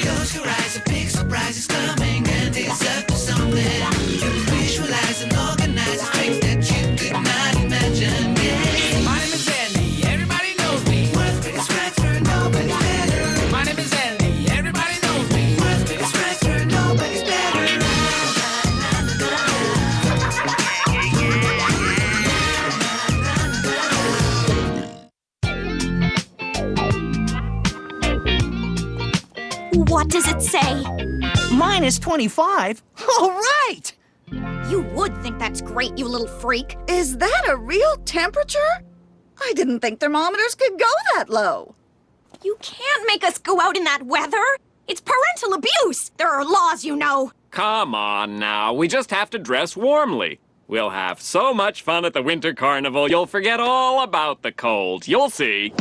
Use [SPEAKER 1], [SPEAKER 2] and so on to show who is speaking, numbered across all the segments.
[SPEAKER 1] Close your eyes, a big surprise is coming, and it's up to something. Visualize and organize a strength that you could not imagine. Yeah. My name is Andy, everybody knows me. World's biggest scratcher, nobody's better. My name is Andy, everybody knows me. World's biggest scratcher, nobody's better.
[SPEAKER 2] What does it say?
[SPEAKER 3] Minus 25? All right!
[SPEAKER 2] You would think that's great, you little freak.
[SPEAKER 4] Is that a real temperature? I didn't think thermometers could go that low.
[SPEAKER 2] You can't make us go out in that weather. It's parental abuse. There are laws, you know.
[SPEAKER 5] Come on now, we just have to dress warmly. We'll have so much fun at the Winter Carnival, you'll forget all about the cold. You'll see.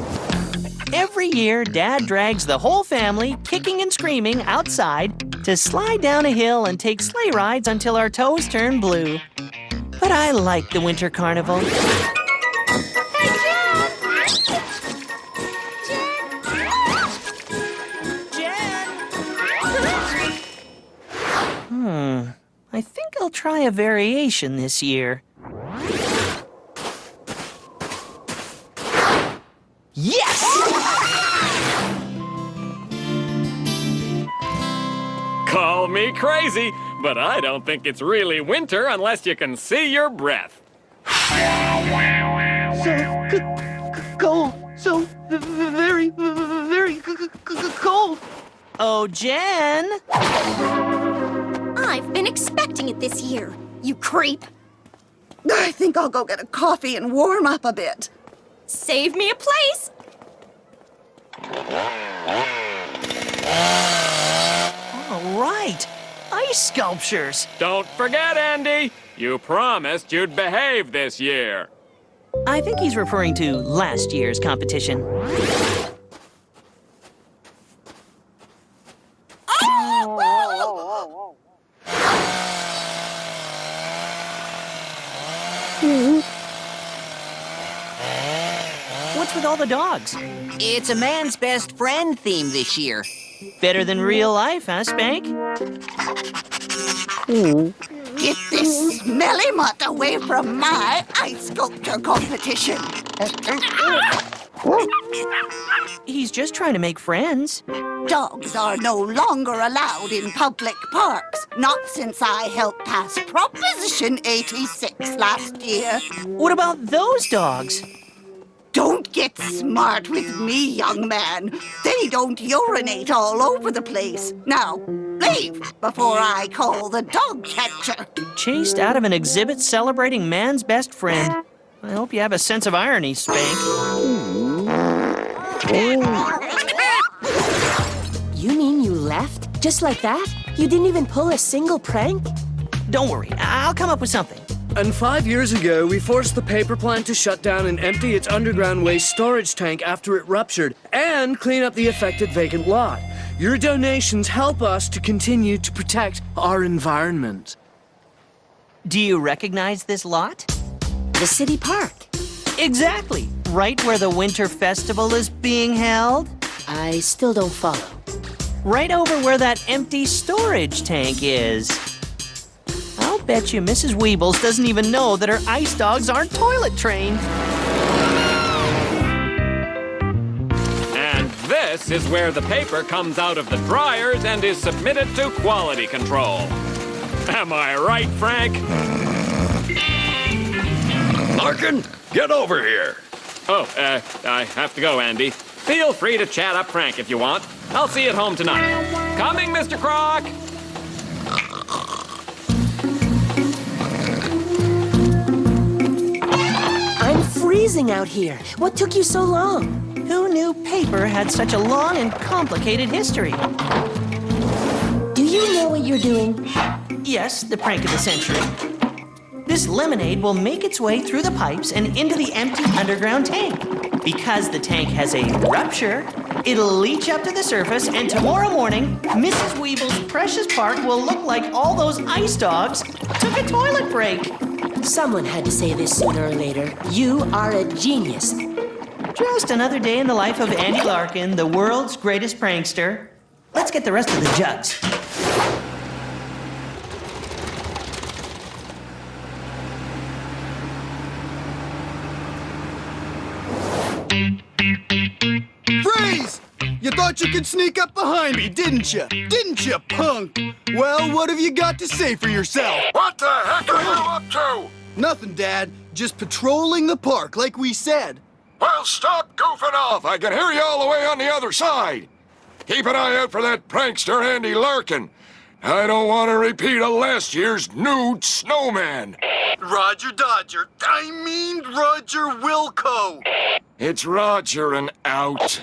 [SPEAKER 3] Every year, Dad drags the whole family, kicking and screaming, outside to slide down a hill and take sleigh rides until our toes turn blue. But I like the Winter Carnival. I think I'll try a variation this year. Yes!
[SPEAKER 5] Call me crazy, but I don't think it's really winter unless you can see your breath.
[SPEAKER 3] Cold. So very cold. Oh, Jen!
[SPEAKER 2] I've been expecting it this year, you creep.
[SPEAKER 4] I think I'll go get a coffee and warm up a bit.
[SPEAKER 2] Save me a place.
[SPEAKER 3] All right. Ice sculptures.
[SPEAKER 5] Don't forget, Andy, you promised you'd behave this year.
[SPEAKER 3] I think he's referring to last year's competition. What's with all the dogs?
[SPEAKER 6] It's a man's best friend theme this year.
[SPEAKER 3] Better than real life, huh, Spank?
[SPEAKER 4] Get this smelly mutt away from my ice sculpture competition.
[SPEAKER 3] He's just trying to make friends.
[SPEAKER 4] Dogs are no longer allowed in public parks. Not since I helped pass Proposition 86 last year.
[SPEAKER 3] What about those dogs?
[SPEAKER 4] Don't get smart with me, young man. They don't urinate all over the place. Now, leave before I call the dog catcher.
[SPEAKER 3] Chased out of an exhibit celebrating man's best friend. I hope you have a sense of irony, Spank.
[SPEAKER 7] You mean you left? Just like that? You didn't even pull a single prank?
[SPEAKER 3] Don't worry, I'll come up with something.
[SPEAKER 8] And 5 years ago, we forced the paper plant to shut down and empty its underground waste storage tank after it ruptured, and clean up the affected vacant lot. Your donations help us to continue to protect our environment.
[SPEAKER 3] Do you recognize this lot?
[SPEAKER 7] The city park.
[SPEAKER 3] Exactly. Right where the Winter Festival is being held.
[SPEAKER 7] I still don't follow.
[SPEAKER 3] Right over where that empty storage tank is. I'll bet you Mrs. Weebles doesn't even know that her ice dogs aren't toilet trained.
[SPEAKER 5] And this is where the paper comes out of the dryers and is submitted to quality control. Am I right, Frank?
[SPEAKER 9] Larkin, get over here.
[SPEAKER 5] Oh, I have to go, Andy. Feel free to chat up Frank if you want. I'll see you at home tonight. Coming, Mr. Croc!
[SPEAKER 7] I'm freezing out here. What took you so long?
[SPEAKER 3] Who knew paper had such a long and complicated history?
[SPEAKER 7] Do you know what you're doing?
[SPEAKER 3] Yes, the prank of the century. This lemonade will make its way through the pipes and into the empty underground tank. Because the tank has a rupture, it'll leach up to the surface, and tomorrow morning, Mrs. Weeble's precious park will look like all those ice dogs took a toilet break.
[SPEAKER 7] Someone had to say this sooner or later. You are a genius.
[SPEAKER 3] Just another day in the life of Andy Larkin, the world's greatest prankster. Let's get the rest of the jugs.
[SPEAKER 10] Freeze! You thought you could sneak up behind me, didn't you? Didn't you, punk? Well, what have you got to say for yourself?
[SPEAKER 9] What the heck are you up to?
[SPEAKER 10] Nothing, Dad. Just patrolling the park like we said.
[SPEAKER 9] Well, stop goofing off. I can hear you all the way on the other side. Keep an eye out for that prankster Andy Larkin. I don't want to repeat of last year's nude snowman.
[SPEAKER 10] Roger Dodger. I mean Roger Wilco.
[SPEAKER 9] It's Roger and out.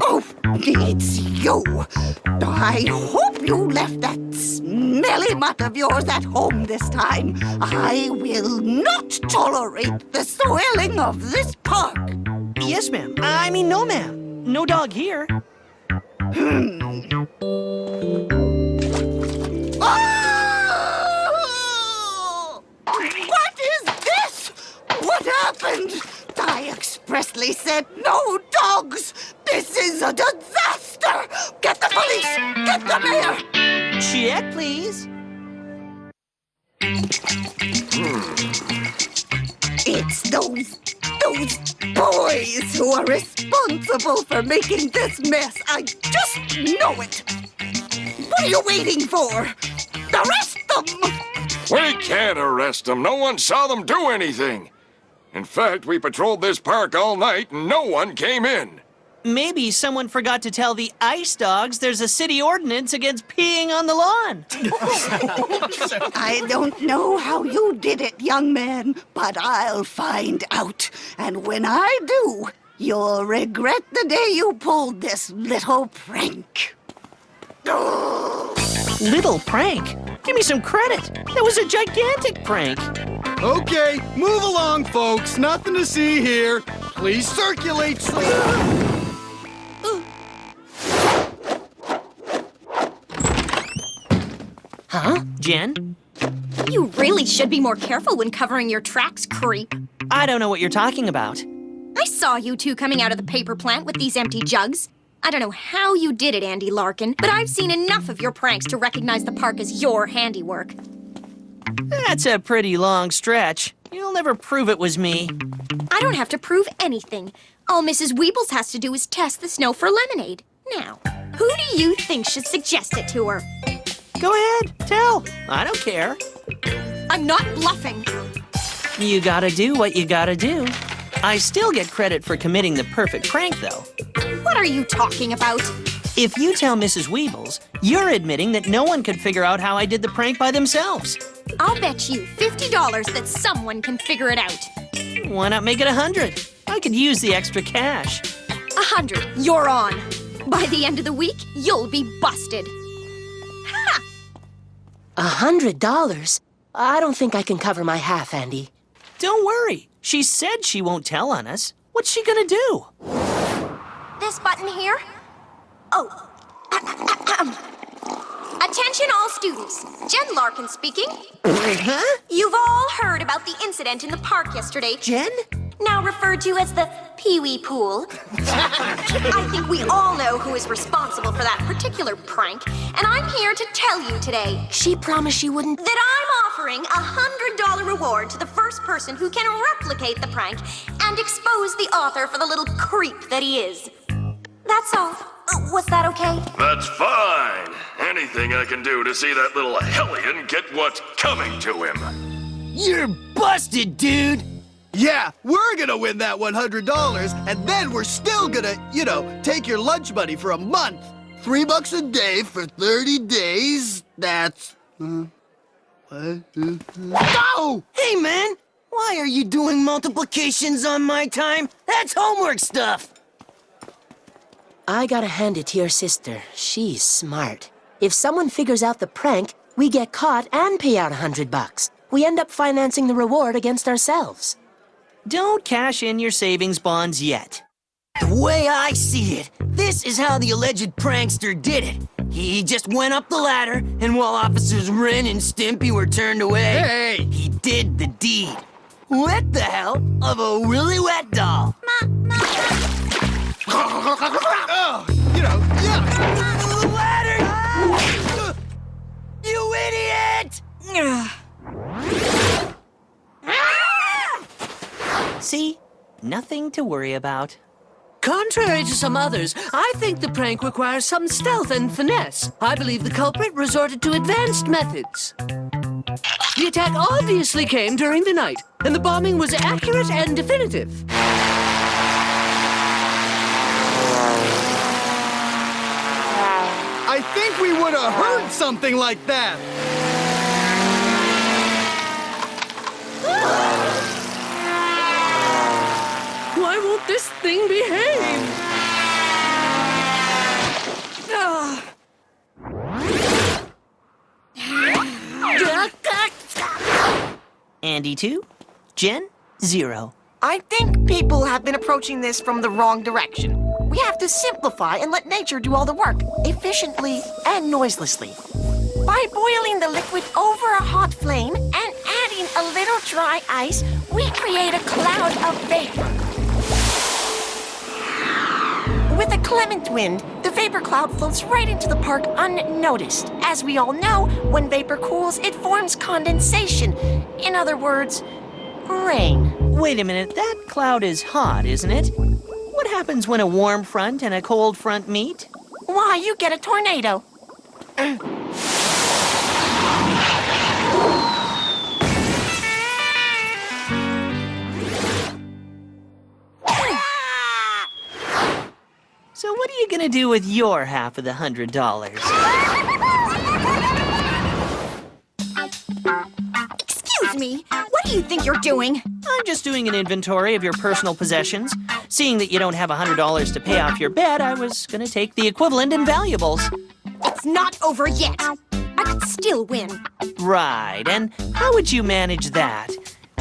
[SPEAKER 4] Oh, it's you. I hope you left that smelly mutt of yours at home this time. I will not tolerate the soiling of this park.
[SPEAKER 3] Yes, ma'am. I mean, no, ma'am. No dog here.
[SPEAKER 4] Oh! What is this? What happened? I expressly said no dogs. This is a disaster. Get the police. Get them here.
[SPEAKER 3] Check, please.
[SPEAKER 4] It's those boys who are responsible for making this mess. I just know it. What are you waiting for? Arrest them!
[SPEAKER 9] We can't arrest them. No one saw them do anything. In fact, we patrolled this park all night and no one came in.
[SPEAKER 3] Maybe someone forgot to tell the ice dogs there's a city ordinance against peeing on the lawn.
[SPEAKER 4] I don't know how you did it, young man, but I'll find out. And when I do, you'll regret the day you pulled this little prank.
[SPEAKER 3] Little prank? Give me some credit. That was a gigantic prank.
[SPEAKER 10] Okay, move along, folks. Nothing to see here. Please circulate.
[SPEAKER 3] Huh? Jen?
[SPEAKER 2] You really should be more careful when covering your tracks, creep.
[SPEAKER 3] I don't know what you're talking about.
[SPEAKER 2] I saw you two coming out of the paper plant with these empty jugs. I don't know how you did it, Andy Larkin, but I've seen enough of your pranks to recognize the park as your handiwork.
[SPEAKER 3] That's a pretty long stretch. You'll never prove it was me.
[SPEAKER 2] I don't have to prove anything. All Mrs. Weebles has to do is test the snow for lemonade. Now, who do you think should suggest it to her?
[SPEAKER 3] Go ahead, tell. I don't care.
[SPEAKER 2] I'm not bluffing.
[SPEAKER 3] You gotta do what you gotta do. I still get credit for committing the perfect prank, though.
[SPEAKER 2] What are you talking about?
[SPEAKER 3] If you tell Mrs. Weebles, you're admitting that no one could figure out how I did the prank by themselves.
[SPEAKER 2] I'll bet you $50 that someone can figure it out.
[SPEAKER 3] Why not make it 100? I could use the extra cash.
[SPEAKER 2] 100, you're on. By the end of the week, you'll be busted. Ha!
[SPEAKER 7] $100? I don't think I can cover my half, Andy.
[SPEAKER 3] Don't worry. She said she won't tell on us. What's she gonna do?
[SPEAKER 2] This button here? Oh. Attention all students. Jen Larkin speaking.
[SPEAKER 3] Huh?
[SPEAKER 2] You've all heard about the incident in the park yesterday.
[SPEAKER 3] Jen?
[SPEAKER 2] Now referred to as the Pee-wee Pool. I think we all know who is responsible for that particular prank, and I'm here to tell you today
[SPEAKER 7] She promised she wouldn't.
[SPEAKER 2] that I'm offering a $100 reward to the first person who can replicate the prank and expose the author for the little creep that he is. That's all. Was that okay?
[SPEAKER 9] That's fine. Anything I can do to see that little hellion get what's coming to him.
[SPEAKER 6] You're busted, dude!
[SPEAKER 10] Yeah, we're gonna win that $100, and then we're still gonna, take your lunch money for a month. $3 a day for 30 days. That's what?
[SPEAKER 6] Oh! Hey, man! Why are you doing multiplications on my time? That's homework stuff!
[SPEAKER 7] I gotta hand it to your sister. She's smart. If someone figures out the prank, we get caught and pay out $100. We end up financing the reward against ourselves.
[SPEAKER 3] Don't cash in your savings bonds yet.
[SPEAKER 6] The way I see it, this is how the alleged prankster did it. He just went up the ladder, and while Officers Ren and Stimpy were turned away,
[SPEAKER 10] Hey!
[SPEAKER 6] he did the deed. With the help of a really wet doll.
[SPEAKER 10] Oh, you know, yeah.
[SPEAKER 6] The ladder! You idiot!
[SPEAKER 3] See? Nothing to worry about.
[SPEAKER 8] Contrary to some others, I think the prank requires some stealth and finesse. I believe the culprit resorted to advanced methods. The attack obviously came during the night, and the bombing was accurate and definitive.
[SPEAKER 10] I think we would have heard something like that.
[SPEAKER 8] Why won't this thing behave? Ah.
[SPEAKER 3] Andy 2, Jen 0.
[SPEAKER 11] I think people have been approaching this from the wrong direction. We have to simplify and let nature do all the work, efficiently and noiselessly. By boiling the liquid over a hot flame and adding a little dry ice, we create a cloud of vapor. With a clement wind, the vapor cloud floats right into the park unnoticed. As we all know, when vapor cools, it forms condensation. In other words, rain.
[SPEAKER 3] Wait a minute, that cloud is hot, isn't it? What happens when a warm front and a cold front meet?
[SPEAKER 11] Why, you get a tornado.
[SPEAKER 3] So what are you gonna do with your half of the $100?
[SPEAKER 2] Excuse me, what do you think you're doing?
[SPEAKER 3] I'm just doing an inventory of your personal possessions. Seeing that you don't have $100 to pay off your bet, I was gonna take the equivalent in valuables.
[SPEAKER 2] It's not over yet. I could still win.
[SPEAKER 3] Right, and how would you manage that?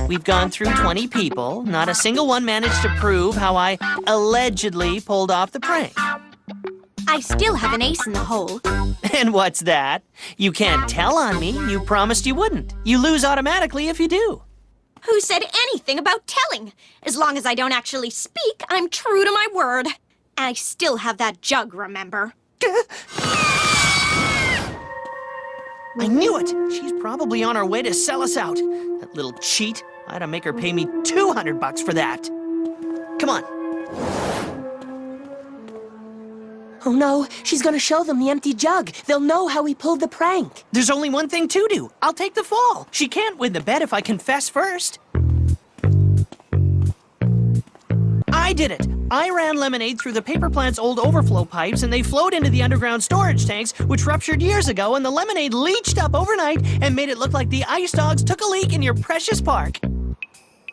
[SPEAKER 3] We've gone through 20 people. Not a single one managed to prove how I allegedly pulled off the prank.
[SPEAKER 2] I still have an ace in the hole.
[SPEAKER 3] And what's that? You can't tell on me. You promised you wouldn't. You lose automatically if you do.
[SPEAKER 2] Who said anything about telling? As long as I don't actually speak, I'm true to my word. I still have that jug, remember?
[SPEAKER 3] I knew it! She's probably on her way to sell us out. That little cheat. I had to make her pay me $200 for that. Come on.
[SPEAKER 7] Oh no, she's gonna show them the empty jug. They'll know how we pulled the prank.
[SPEAKER 3] There's only one thing to do. I'll take the fall. She can't win the bet if I confess first. I did it. I ran lemonade through the paper plant's old overflow pipes, and they flowed into the underground storage tanks, which ruptured years ago, and the lemonade leached up overnight and made it look like the ice dogs took a leak in your precious park.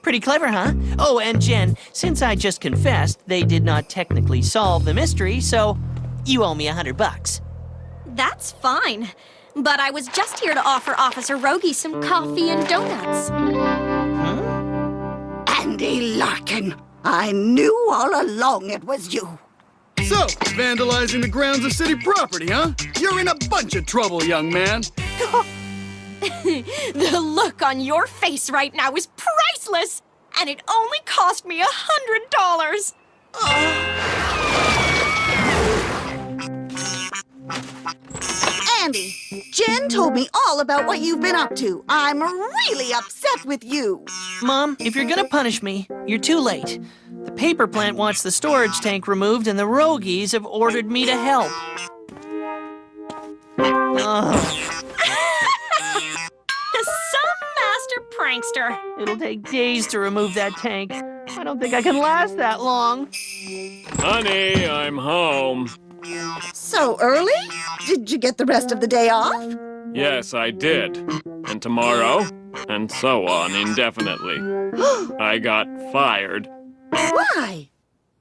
[SPEAKER 3] Pretty clever, huh? Oh, and Jen, since I just confessed, they did not technically solve the mystery, so you owe me $100.
[SPEAKER 2] That's fine. But I was just here to offer Officer Rogie some coffee and donuts.
[SPEAKER 4] Andy Larkin, I knew all along it was you.
[SPEAKER 10] So, vandalizing the grounds of city property, huh? You're in a bunch of trouble, young man.
[SPEAKER 2] The look on your face right now is priceless, and it only cost me $100.
[SPEAKER 4] Andy, Jen told me all about what you've been up to. I'm really upset with you.
[SPEAKER 3] Mom, if you're gonna punish me, you're too late. The paper plant wants the storage tank removed, and the Rogies have ordered me to help.
[SPEAKER 2] Some master prankster.
[SPEAKER 3] It'll take days to remove that tank. I don't think I can last that long.
[SPEAKER 5] Honey, I'm home.
[SPEAKER 4] So early? Did you get the rest of the day off?
[SPEAKER 5] Yes, I did. And tomorrow, and so on indefinitely. I got fired.
[SPEAKER 4] Why?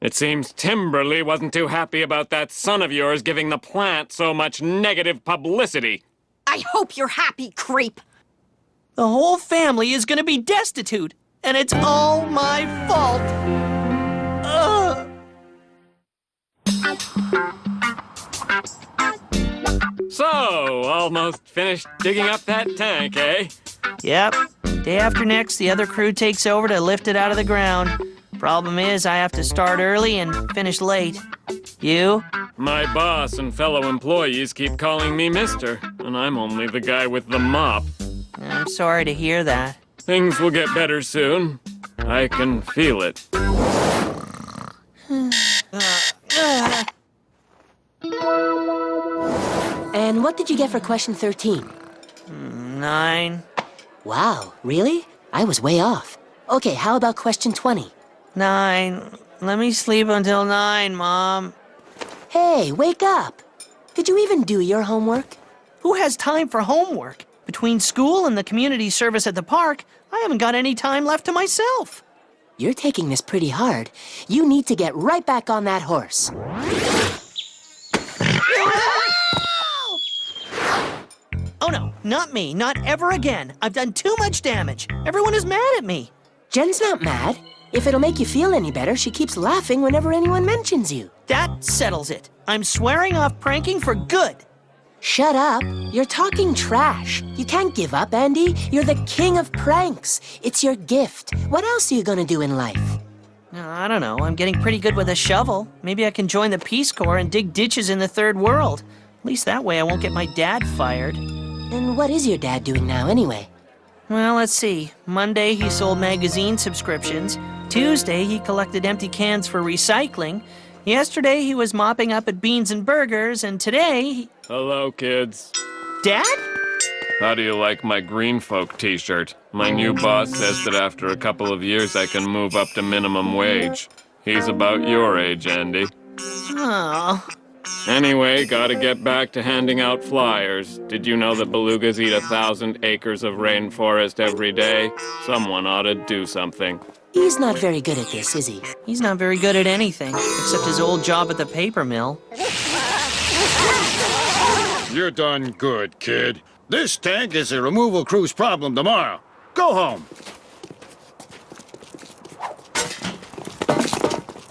[SPEAKER 5] It seems Timberly wasn't too happy about that son of yours giving the plant so much negative publicity.
[SPEAKER 2] I hope you're happy, creep.
[SPEAKER 3] The whole family is gonna be destitute, and it's all my fault. Ugh.
[SPEAKER 5] So, almost finished digging up that tank, eh?
[SPEAKER 3] Yep. Day after next, the other crew takes over to lift it out of the ground. Problem is, I have to start early and finish late. You?
[SPEAKER 5] My boss and fellow employees keep calling me Mister, and I'm only the guy with the mop.
[SPEAKER 3] I'm sorry to hear that.
[SPEAKER 5] Things will get better soon. I can feel it.
[SPEAKER 7] And what did you get for question 13?
[SPEAKER 3] 9.
[SPEAKER 7] Wow, really? I was way off. Okay, how about question 20?
[SPEAKER 3] 9. Let me sleep until 9, Mom.
[SPEAKER 7] Hey, wake up! Did you even do your homework?
[SPEAKER 3] Who has time for homework? Between school and the community service at the park, I haven't got any time left to myself.
[SPEAKER 7] You're taking this pretty hard. You need to get right back on that horse.
[SPEAKER 3] Oh no, not me. Not ever again. I've done too much damage. Everyone is mad at me.
[SPEAKER 7] Jen's not mad. If it'll make you feel any better, she keeps laughing whenever anyone mentions you.
[SPEAKER 3] That settles it. I'm swearing off pranking for good.
[SPEAKER 7] Shut up. You're talking trash. You can't give up, Andy. You're the king of pranks. It's your gift. What else are you gonna do in life?
[SPEAKER 3] I don't know. I'm getting pretty good with a shovel. Maybe I can join the Peace Corps and dig ditches in the third world. At least that way I won't get my dad fired.
[SPEAKER 7] And what is your dad doing now, anyway?
[SPEAKER 3] Well, let's see. Monday, he sold magazine subscriptions. Tuesday, he collected empty cans for recycling. Yesterday, he was mopping up at Beans and Burgers, and today...
[SPEAKER 5] Hello, kids.
[SPEAKER 3] Dad?
[SPEAKER 5] How do you like my green folk t-shirt? My new boss says that after a couple of years I can move up to minimum wage. He's about your age, Andy.
[SPEAKER 3] Oh.
[SPEAKER 5] Anyway, gotta get back to handing out flyers. Did you know that belugas eat 1,000 acres of rainforest every day? Someone ought to do something.
[SPEAKER 7] He's not very good at this, is he?
[SPEAKER 3] He's not very good at anything, except his old job at the paper mill.
[SPEAKER 12] You're done good, kid. This tank is a removal crew's problem tomorrow. Go home.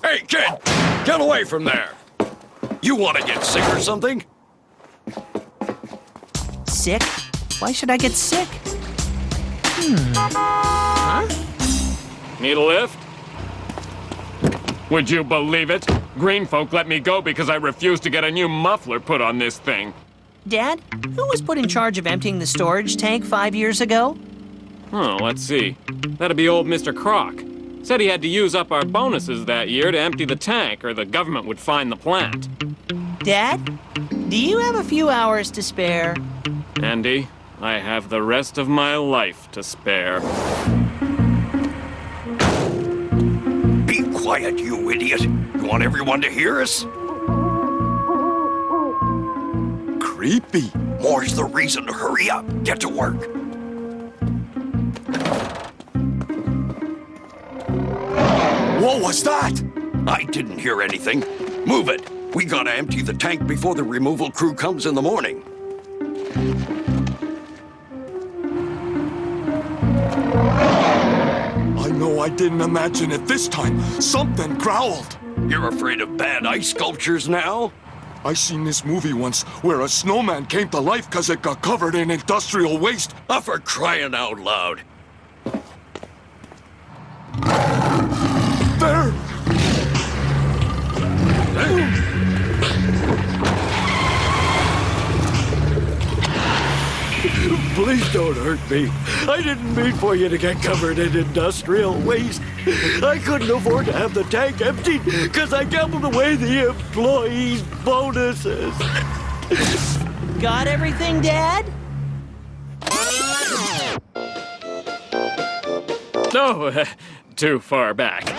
[SPEAKER 9] Hey, kid! Get away from there! You want to get sick or something?
[SPEAKER 3] Sick? Why should I get sick? Huh?
[SPEAKER 5] Need a lift? Would you believe it? Green folk let me go because I refused to get a new muffler put on this thing.
[SPEAKER 3] Dad, who was put in charge of emptying the storage tank 5 years ago?
[SPEAKER 5] Oh, let's see. That'd be old Mr. Croc. Said he had to use up our bonuses that year to empty the tank, or the government would fine the plant.
[SPEAKER 3] Dad, do you have a few hours to spare?
[SPEAKER 5] Andy, I have the rest of my life to spare.
[SPEAKER 9] Be quiet, you idiot. You want everyone to hear us? Creepy. More's the reason to hurry up. Get to work. What was that? I didn't hear anything. Move it. We gotta empty the tank before the removal crew comes in the morning.
[SPEAKER 13] I know I didn't imagine it this time. Something growled.
[SPEAKER 9] You're afraid of bad ice sculptures now?
[SPEAKER 13] I seen this movie once where a snowman came to life because it got covered in industrial waste.
[SPEAKER 9] Oh, for crying out loud.
[SPEAKER 13] There!
[SPEAKER 14] Please don't hurt me. I didn't mean for you to get covered in industrial waste. I couldn't afford to have the tank emptied because I gambled away the employees' bonuses.
[SPEAKER 3] Got everything, Dad?
[SPEAKER 5] No, too far back.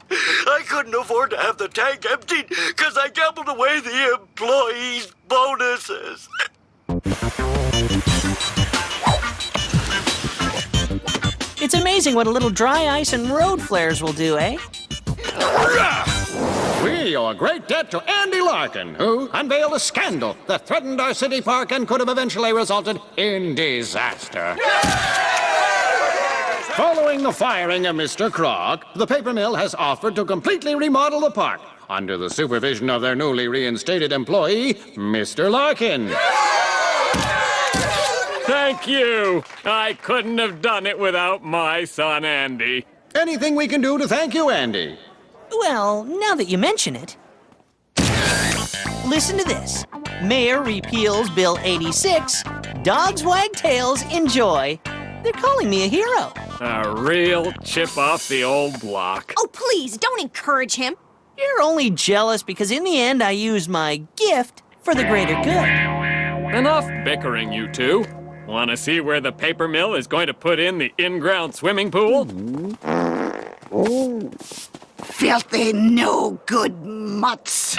[SPEAKER 14] I couldn't afford to have the tank emptied because I gambled away the employees' bonuses.
[SPEAKER 3] It's amazing what a little dry ice and road flares will do, eh?
[SPEAKER 12] We owe a great debt to Andy Larkin, who unveiled a scandal that threatened our city park and could have eventually resulted in disaster. Following the firing of Mr. Croc, the paper mill has offered to completely remodel the park. under the supervision of their newly reinstated employee, Mr. Larkin.
[SPEAKER 5] Thank you. I couldn't have done it without my son, Andy.
[SPEAKER 12] Anything we can do to thank you, Andy?
[SPEAKER 3] Well, now that you mention it. Listen to this. Mayor repeals Bill 86. Dogs wag tails, enjoy. They're calling me a hero.
[SPEAKER 5] A real chip off the old block.
[SPEAKER 2] Oh, please, don't encourage him.
[SPEAKER 3] You're only jealous because in the end I used my gift for the greater good.
[SPEAKER 5] Enough bickering, you two. Want to see where the paper mill is going to put in the in-ground swimming pool?
[SPEAKER 4] Filthy, no good mutts.